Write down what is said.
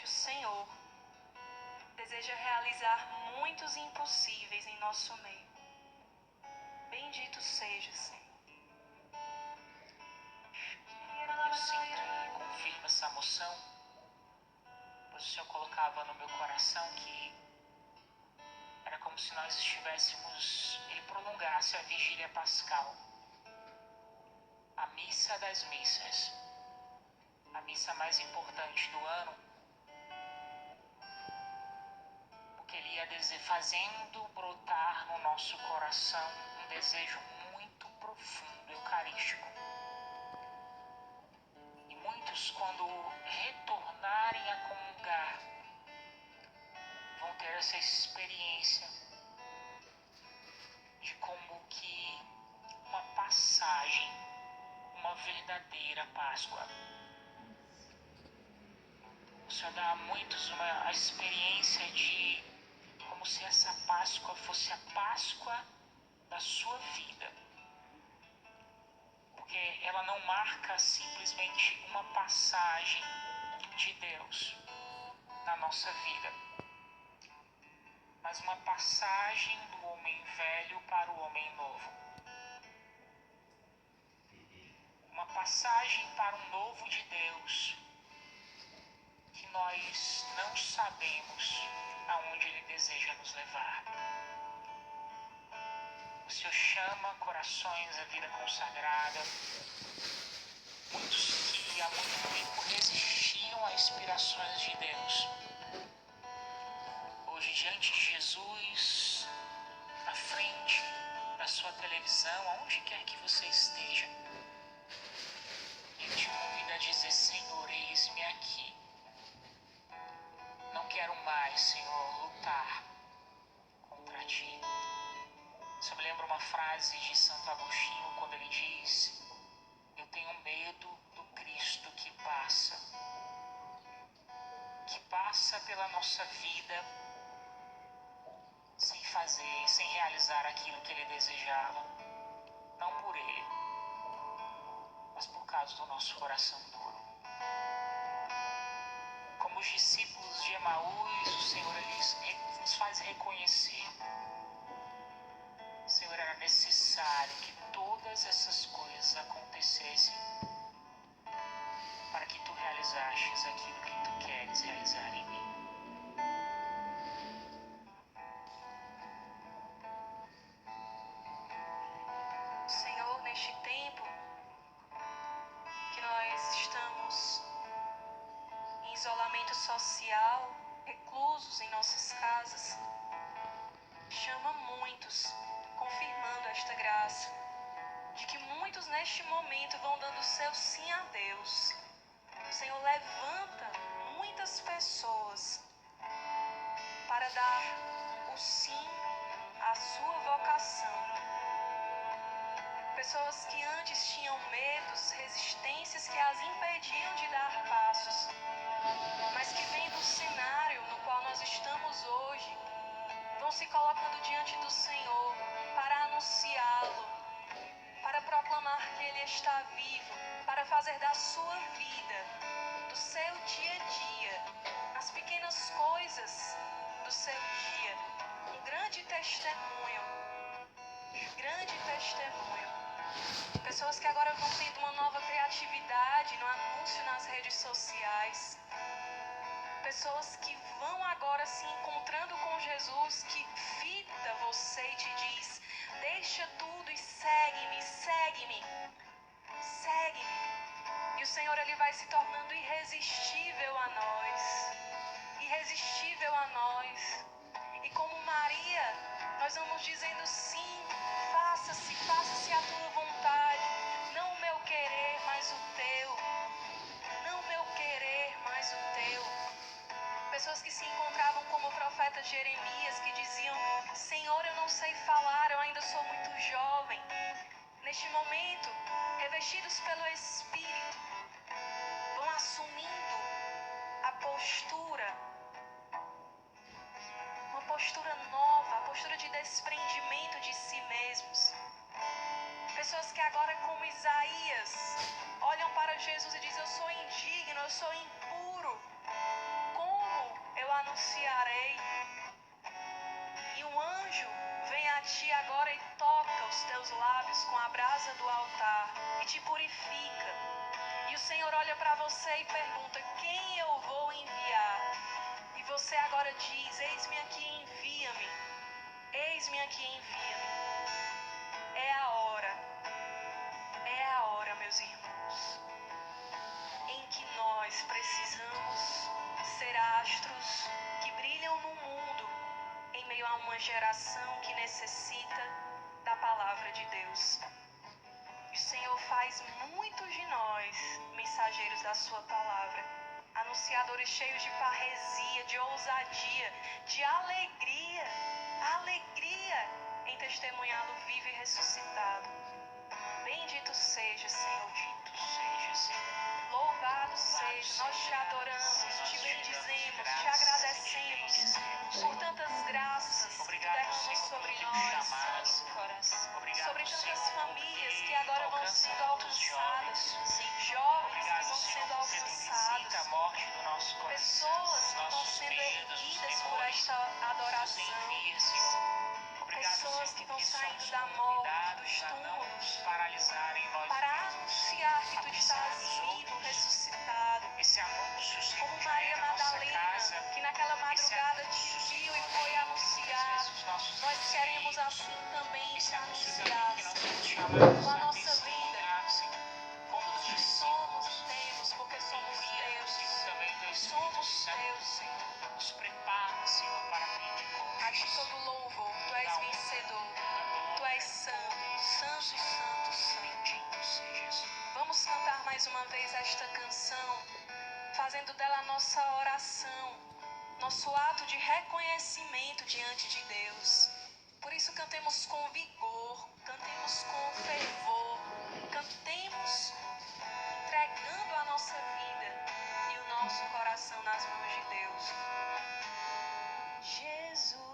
O Senhor deseja realizar muitos impossíveis em nosso meio. Bendito seja, Senhor. Eu sinto e confirmo essa moção, pois o Senhor colocava no meu coração que era como se nós estivéssemos, Ele prolongasse a vigília pascal, a missa das missas, a missa mais importante do ano, porque Ele ia fazendo brotar no nosso coração um desejo muito profundo, eucarístico. E muitos, quando retornarem a comungar, vão ter essa experiência de como que uma passagem, uma verdadeira Páscoa. O Senhor dá a muitos a experiência de como se essa Páscoa fosse a Páscoa da sua vida. Porque ela não marca simplesmente uma passagem de Deus na nossa vida, mas uma passagem do homem velho para o homem novo. Uma passagem para um novo de Deus que nós não sabemos aonde Ele deseja nos levar. O Senhor chama corações à vida consagrada, muitos que há muito tempo resistiam a inspirações de Deus. Hoje, diante de Jesus, à frente da sua televisão, aonde quer que você esteja, Ele te convida a dizer: Senhor, eis-me aqui. Não quero mais, Senhor, lutar contra Ti. Isso me lembra uma frase de Santo Agostinho, quando ele diz: eu tenho medo do Cristo que passa pela nossa vida sem fazer, sem realizar aquilo que Ele desejava. Não por Ele, mas por causa do nosso coração duro. Como os discípulos de Emaús, o Senhor nos faz reconhecer: Senhor, era necessário que todas essas coisas acontecessem para que Tu realizasses aquilo que Tu queres realizar em mim. Senhor, neste tempo que nós estamos em isolamento social, reclusos em nossas casas, chama muitos, confirmando esta graça, de que muitos neste momento vão dando seu sim a Deus. O Senhor levanta muitas pessoas para dar o sim à sua vocação. Pessoas que antes tinham medos, resistências que as impediam de dar passos, mas que vendo o cenário no qual nós estamos hoje, vão se colocando diante do Senhor para anunciá-lo, para proclamar que Ele está vivo, para fazer da sua vida, do seu dia a dia, as pequenas coisas do seu dia, um grande testemunho. Pessoas que agora vão tendo uma nova criatividade no anúncio nas redes sociais. Pessoas que vão agora se encontrando com Jesus, que fita você e te diz: deixa tudo e segue-me, segue-me, segue-me. E o Senhor, Ele vai se tornando irresistível a nós, irresistível a nós. E como Maria, nós vamos dizendo: sim, faça-se a tua vontade, não o meu querer, mas o teu, não o meu querer, mas o teu. Pessoas que se encontravam como o profeta Jeremias, que diziam: Senhor, eu não sei falar, eu ainda sou muito jovem. Neste momento, revestidos pelo Espírito, vão assumindo a postura, uma postura nova, a postura de desprendimento de si mesmos. Pessoas que agora, como Isaías, olham para Jesus e dizem: eu sou indigno, eu sou impuro. ti agora e toca os teus lábios com a brasa do altar e te purifica. E o Senhor olha para você e pergunta: quem eu vou enviar? E você agora diz: eis-me aqui, envia-me. Eis-me aqui, envia-me. É a hora, meus irmãos, em que nós precisamos ser astros que brilham no mundo em meio a uma geração que necessita da palavra de Deus. E o Senhor faz muitos de nós mensageiros da sua palavra, anunciadores cheios de parresia, de ousadia, de alegria em testemunhá-lo vivo e ressuscitado. Bendito seja, Senhor. Bendito seja, Senhor. Louvado seja, nós te adoramos, te bendizemos, te agradecemos por tantas graças que derramas sobre nós, sobre tantas famílias que agora vão sendo alcançadas, jovens que vão sendo alcançados, pessoas que vão sendo erguidas por esta adoração, pessoas que vão saindo da morte, dos túmulos, para anunciar que tu estás vivo, ressuscitado. Como Maria Madalena, que naquela madrugada te viu e foi anunciar. Nós queremos assim também te anunciar, Senhor, com a nossa vida, com tudo que somos e temos, porque somos teus. Somos teus, Senhor. Nos prepara, Senhor, para aprender com A ti todo louvor, tu és vencedor, tu és santo, santo, santo, santo. Vamos cantar mais uma vez esta canção, fazendo dela a nossa oração, nosso ato de reconhecimento diante de Deus. Por isso cantemos com vigor, cantemos com fervor, cantemos entregando a nossa vida e o nosso coração nas mãos de Deus. Jesus.